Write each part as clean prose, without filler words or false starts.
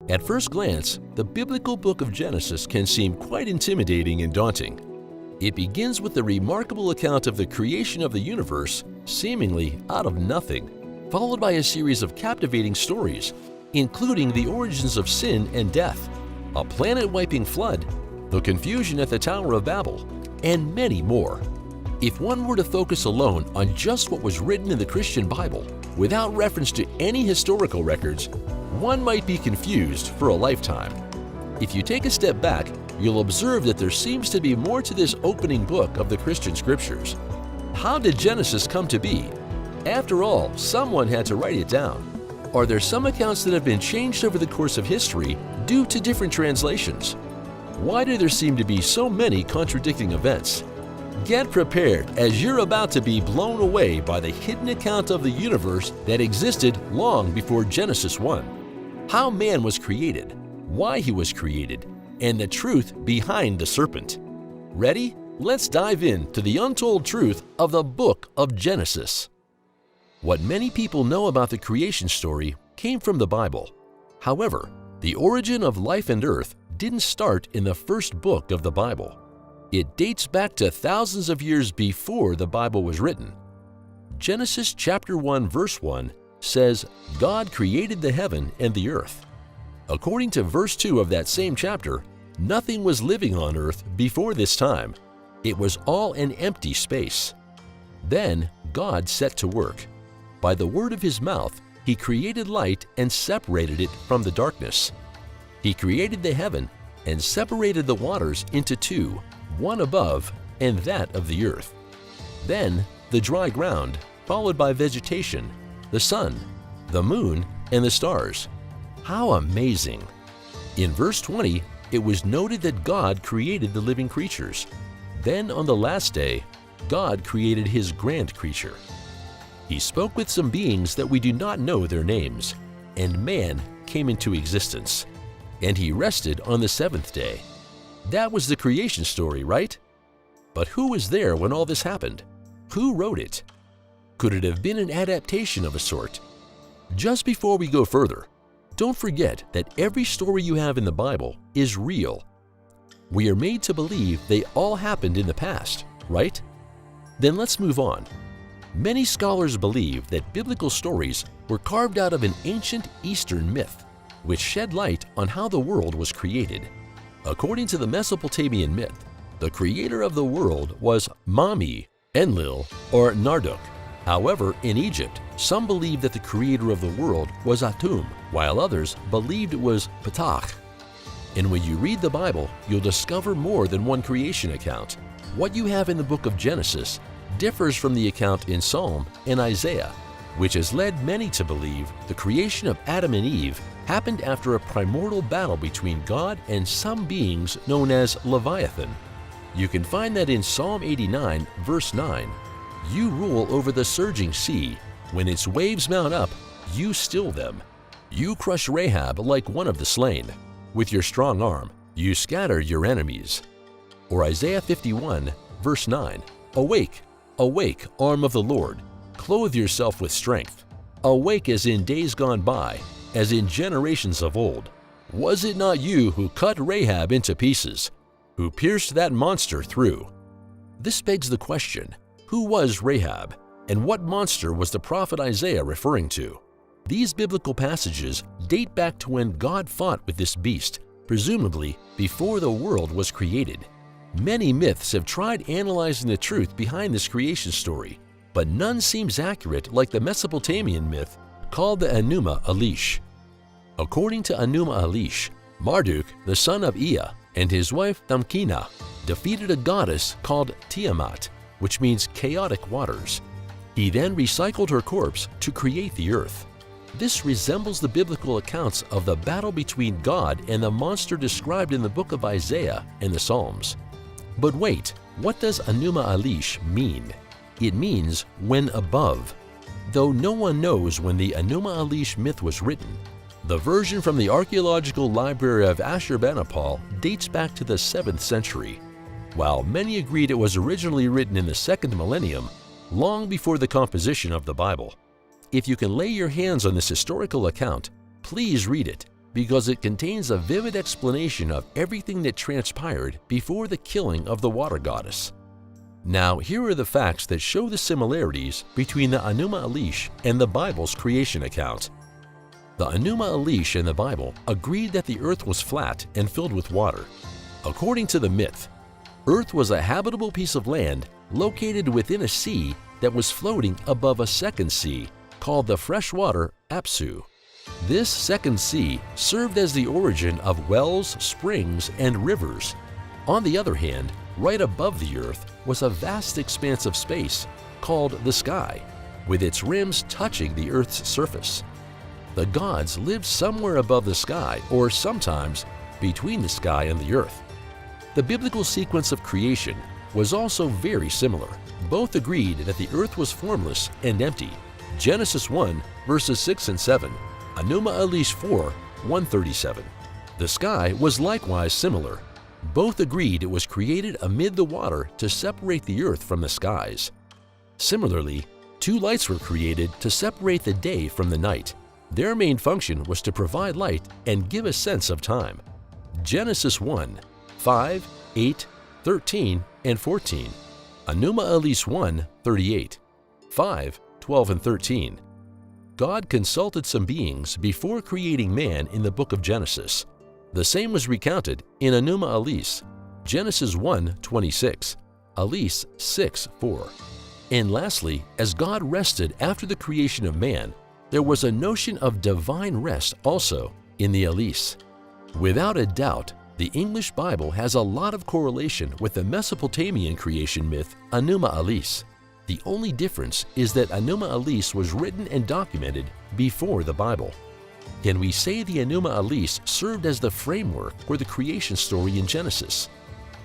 At first glance, the biblical book of Genesis can seem quite intimidating and daunting. It begins with the remarkable account of the creation of the universe, seemingly out of nothing, followed by a series of captivating stories, including the origins of sin and death, a planet-wiping flood, the confusion at the Tower of Babel, and many more. If one were to focus alone on just what was written in the Christian Bible, without reference to any historical records, one might be confused for a lifetime. If you take a step back, you'll observe that there seems to be more to this opening book of the Christian Scriptures. How did Genesis come to be? After all, someone had to write it down. Are there some accounts that have been changed over the course of history due to different translations? Why do there seem to be so many contradicting events? Get prepared, as you're about to be blown away by the hidden account of the universe that existed long before Genesis 1. How man was created, why he was created, and the truth behind the serpent. Ready? Let's dive into the untold truth of the book of Genesis. What many people know about the creation story came from the Bible. However, the origin of life and earth didn't start in the first book of the Bible. It dates back to thousands of years before the Bible was written. Genesis chapter 1 verse 1 says, "God created the heaven and the earth." According to verse 2 of that same chapter, nothing was living on earth before this time. It was all an empty space. Then God set to work. By the word of his mouth, he created light and separated it from the darkness. He created the heaven and separated the waters into two, one above and that of the earth. Then the dry ground, followed by vegetation, the sun, the moon, and the stars. How amazing! In verse 20, it was noted that God created the living creatures. Then on the last day, God created his grand creature. He spoke with some beings that we do not know their names, and man came into existence. And he rested on the seventh day. That was the creation story, right? But who was there when all this happened? Who wrote it? Could it have been an adaptation of a sort? Just before we go further, don't forget that every story you have in the Bible is real. We are made to believe they all happened in the past, right? Then let's move on. Many scholars believe that biblical stories were carved out of an ancient Eastern myth, which shed light on how the world was created. According to the Mesopotamian myth, the creator of the world was Mami, Enlil, or Marduk. However, in Egypt, some believe that the creator of the world was Atum, while others believed it was Ptah. And when you read the Bible, you'll discover more than one creation account. What you have in the book of Genesis differs from the account in Psalm and Isaiah, which has led many to believe the creation of Adam and Eve happened after a primordial battle between God and some beings known as Leviathan. You can find that in Psalm 89, verse 9, "You rule over the surging sea. When its waves mount up, you still them. You crush Rahab like one of the slain. With your strong arm, you scatter your enemies." Or Isaiah 51, verse 9, "Awake, awake, arm of the Lord. Clothe yourself with strength. Awake as in days gone by, as in generations of old. Was it not you who cut Rahab into pieces, who pierced that monster through?" This begs the question, who was Rahab, and what monster was the prophet Isaiah referring to? These biblical passages date back to when God fought with this beast, presumably before the world was created. Many myths have tried analyzing the truth behind this creation story, but none seems accurate like the Mesopotamian myth called the Enigma Elish. According to Enigma Elish, Marduk, the son of Ea, and his wife Damkina defeated a goddess called Tiamat, which means chaotic waters. He then recycled her corpse to create the earth. This resembles the biblical accounts of the battle between God and the monster described in the book of Isaiah and the Psalms. But wait, what does Enigma Elish mean? It means when above. Though no one knows when the Enigma Elish myth was written, the version from the Archaeological Library of Ashurbanipal dates back to the 7th century, while many agreed it was originally written in the 2nd millennium, long before the composition of the Bible. If you can lay your hands on this historical account, please read it. because it contains a vivid explanation of everything that transpired before the killing of the water goddess. Now, here are the facts that show the similarities between the Enuma Elish and the Bible's creation account. The Enuma Elish and the Bible agreed that the earth was flat and filled with water. According to the myth, Earth was a habitable piece of land located within a sea that was floating above a second sea called the freshwater Apsu. This second sea served as the origin of wells, springs, and rivers. On the other hand, right above the earth was a vast expanse of space called the sky, with its rims touching the earth's surface. The gods lived somewhere above the sky, or sometimes between the sky and the earth. The biblical sequence of creation was also very similar. Both agreed that the earth was formless and empty. Genesis 1, verses 6 and 7, Enuma Elish 4, 137. The sky was likewise similar. Both agreed it was created amid the water to separate the earth from the skies. Similarly, two lights were created to separate the day from the night. Their main function was to provide light and give a sense of time. Genesis 1, 5, 8, 13, and 14. Enuma Elish 1, 38. 5, 12, and 13. God consulted some beings before creating man in the book of Genesis. The same was recounted in Enuma Elish, Genesis 1, 26, Elish 6, 4. And lastly, as God rested after the creation of man, there was a notion of divine rest also in the Elish. Without a doubt, the English Bible has a lot of correlation with the Mesopotamian creation myth Enuma Elish. The only difference is that Enuma Elish was written and documented before the Bible. Can we say the Enuma Elish served as the framework for the creation story in Genesis?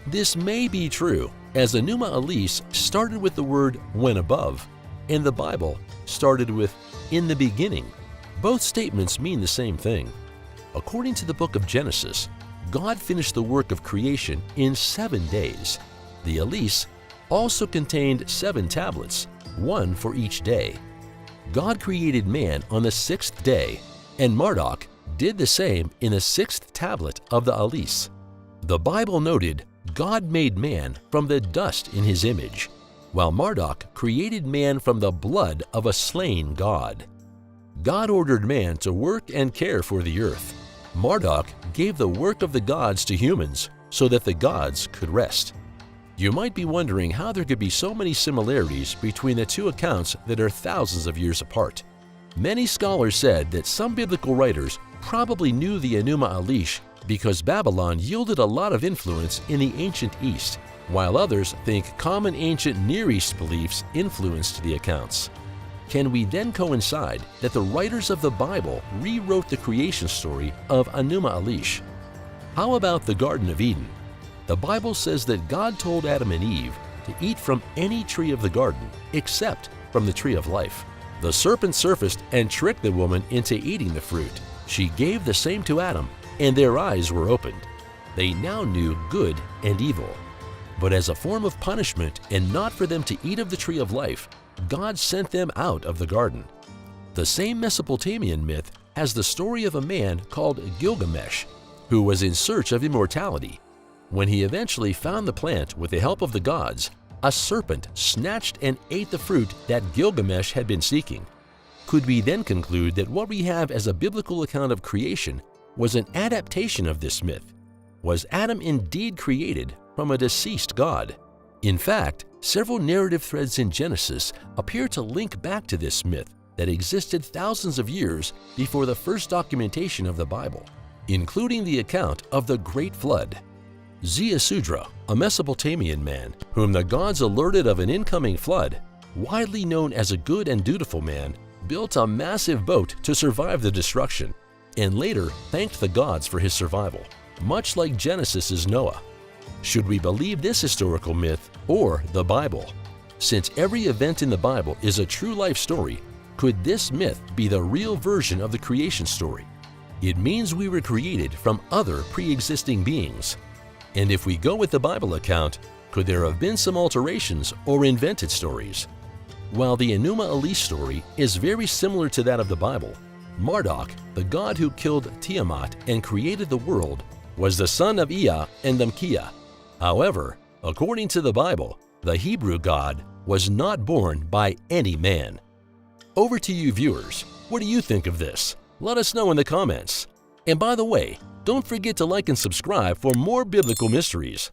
This may be true, as Enuma Elish started with the word "when above," and the Bible started with "in the beginning." Both statements mean the same thing. According to the book of Genesis, God finished the work of creation in 7 days. The Elish also contained 7 tablets, one for each day. God created man on the 6th day, and Marduk did the same in the 6th tablet of the Elish. The Bible noted God made man from the dust in his image, while Marduk created man from the blood of a slain god. God ordered man to work and care for the earth. Marduk gave the work of the gods to humans so that the gods could rest. You might be wondering how there could be so many similarities between the two accounts that are thousands of years apart. Many scholars said that some biblical writers probably knew the Enuma Elish because Babylon yielded a lot of influence in the ancient East, while others think common ancient Near East beliefs influenced the accounts. Can we then coincide that the writers of the Bible rewrote the creation story of Enuma Elish? How about the Garden of Eden? The Bible says that God told Adam and Eve to eat from any tree of the garden except from the tree of life. The serpent surfaced and tricked the woman into eating the fruit. She gave the same to Adam, and their eyes were opened. They now knew good and evil. But as a form of punishment and not for them to eat of the tree of life, God sent them out of the garden. The same Mesopotamian myth has the story of a man called Gilgamesh, who was in search of immortality. When he eventually found the plant with the help of the gods, a serpent snatched and ate the fruit that Gilgamesh had been seeking. Could we then conclude that what we have as a biblical account of creation was an adaptation of this myth? Was Adam indeed created from a deceased god? In fact, several narrative threads in Genesis appear to link back to this myth that existed thousands of years before the first documentation of the Bible, including the account of the Great Flood. Ziusudra, a Mesopotamian man whom the gods alerted of an incoming flood, widely known as a good and dutiful man, built a massive boat to survive the destruction, and later thanked the gods for his survival, much like Genesis's Noah. Should we believe this historical myth or the Bible? Since every event in the Bible is a true life story, could this myth be the real version of the creation story? It means we were created from other pre-existing beings. And if we go with the Bible account, could there have been some alterations or invented stories? While the Enuma Elish story is very similar to that of the Bible, Marduk, the god who killed Tiamat and created the world, was the son of Ea and Lemkiah. However, according to the Bible, the Hebrew God was not born by any man. Over to you viewers, what do you think of this? Let us know in the comments. And by the way, don't forget to like and subscribe for more biblical mysteries.